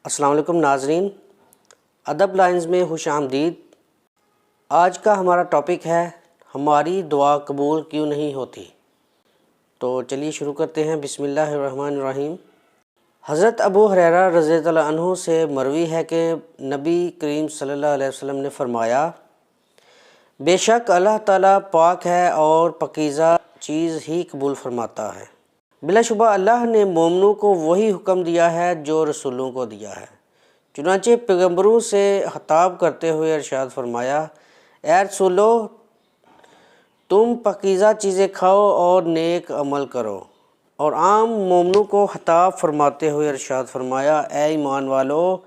السلام علیکم ناظرین، ادب لائنز میں خوش آمدید۔ آج کا ہمارا ٹاپک ہے ہماری دعا قبول کیوں نہیں ہوتی۔ تو چلیے شروع کرتے ہیں۔ بسم اللہ الرحمن الرحیم۔ حضرت ابو ہریرہ رضی اللہ عنہ سے مروی ہے کہ نبی کریم صلی اللہ علیہ وسلم نے فرمایا، بے شک اللہ تعالیٰ پاک ہے اور پاکیزہ چیز ہی قبول فرماتا ہے۔ بلا شبہ اللہ نے مومنوں کو وہی حکم دیا ہے جو رسولوں کو دیا ہے۔ چنانچہ پیغمبروں سے خطاب کرتے ہوئے ارشاد فرمایا، اے رسولو، تم پاکیزہ چیزیں کھاؤ اور نیک عمل کرو۔ اور عام مومنوں کو خطاب فرماتے ہوئے ارشاد فرمایا، اے ایمان والو،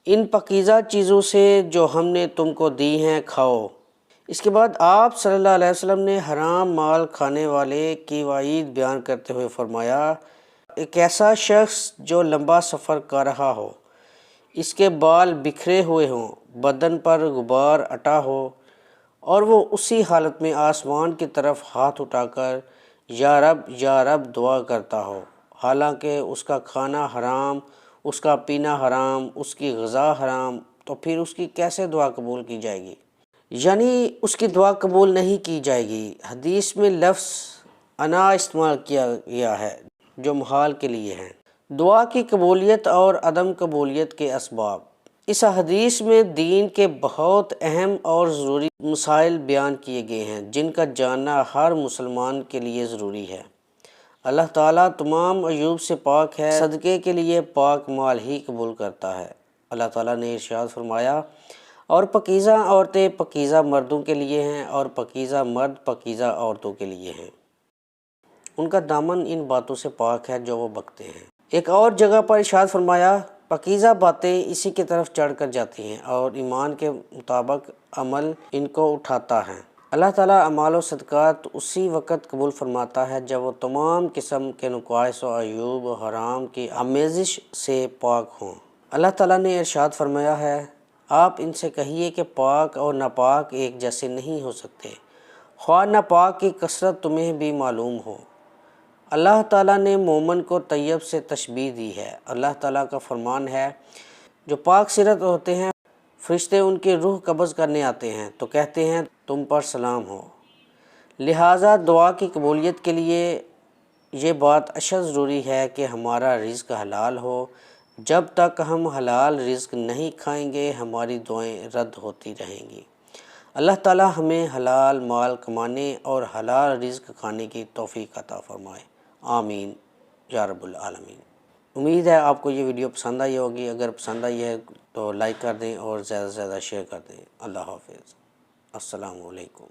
ان پاکیزہ چیزوں سے جو ہم نے تم کو دی ہیں کھاؤ۔ اس کے بعد آپ صلی اللہ علیہ وسلم نے حرام مال کھانے والے کی وعید بیان کرتے ہوئے فرمایا، ایک ایسا شخص جو لمبا سفر کر رہا ہو، اس کے بال بکھرے ہوئے ہوں، بدن پر غبار اٹا ہو، اور وہ اسی حالت میں آسمان کی طرف ہاتھ اٹھا کر یا رب یا رب دعا کرتا ہو، حالانکہ اس کا کھانا حرام، اس کا پینا حرام، اس کی غذا حرام، تو پھر اس کی کیسے دعا قبول کی جائے گی؟ یعنی اس کی دعا قبول نہیں کی جائے گی۔ حدیث میں لفظ انا استعمال کیا گیا ہے جو محال کے لیے ہیں۔ دعا کی قبولیت اور عدم قبولیت کے اسباب۔ اس حدیث میں دین کے بہت اہم اور ضروری مسائل بیان کیے گئے ہیں جن کا جاننا ہر مسلمان کے لیے ضروری ہے۔ اللہ تعالیٰ تمام عیوب سے پاک ہے، صدقے کے لیے پاک مال ہی قبول کرتا ہے۔ اللہ تعالیٰ نے ارشاد فرمایا، اور پاکیزہ عورتیں پاکیزہ مردوں کے لیے ہیں اور پاکیزہ مرد پاکیزہ عورتوں کے لیے ہیں، ان کا دامن ان باتوں سے پاک ہے جو وہ بکتے ہیں۔ ایک اور جگہ پر ارشاد فرمایا، پاکیزہ باتیں اسی کی طرف چڑھ کر جاتی ہیں اور ایمان کے مطابق عمل ان کو اٹھاتا ہے۔ اللہ تعالیٰ اعمال و صدقات اسی وقت قبول فرماتا ہے جب وہ تمام قسم کے نقائص و عیوب و حرام کی آمیزش سے پاک ہوں۔ اللہ تعالیٰ نے ارشاد فرمایا ہے، آپ ان سے کہیے کہ پاک اور ناپاک ایک جیسے نہیں ہو سکتے، خواہ ناپاک کی کثرت تمہیں بھی معلوم ہو۔ اللہ تعالیٰ نے مومن کو طیب سے تشبیہ دی ہے۔ اللہ تعالیٰ کا فرمان ہے، جو پاک سیرت ہوتے ہیں فرشتے ان کی روح قبض کرنے آتے ہیں تو کہتے ہیں تم پر سلام ہو۔ لہٰذا دعا کی قبولیت کے لیے یہ بات اشد ضروری ہے کہ ہمارا رزق حلال ہو۔ جب تک ہم حلال رزق نہیں کھائیں گے ہماری دعائیں رد ہوتی رہیں گی۔ اللہ تعالیٰ ہمیں حلال مال کمانے اور حلال رزق کھانے کی توفیق عطا فرمائے، آمین یا رب العالمین۔ امید ہے آپ کو یہ ویڈیو پسند آئی ہوگی۔ اگر پسند آئی ہے تو لائک کر دیں اور زیادہ سے زیادہ شیئر کر دیں۔ اللہ حافظ، السلام علیکم۔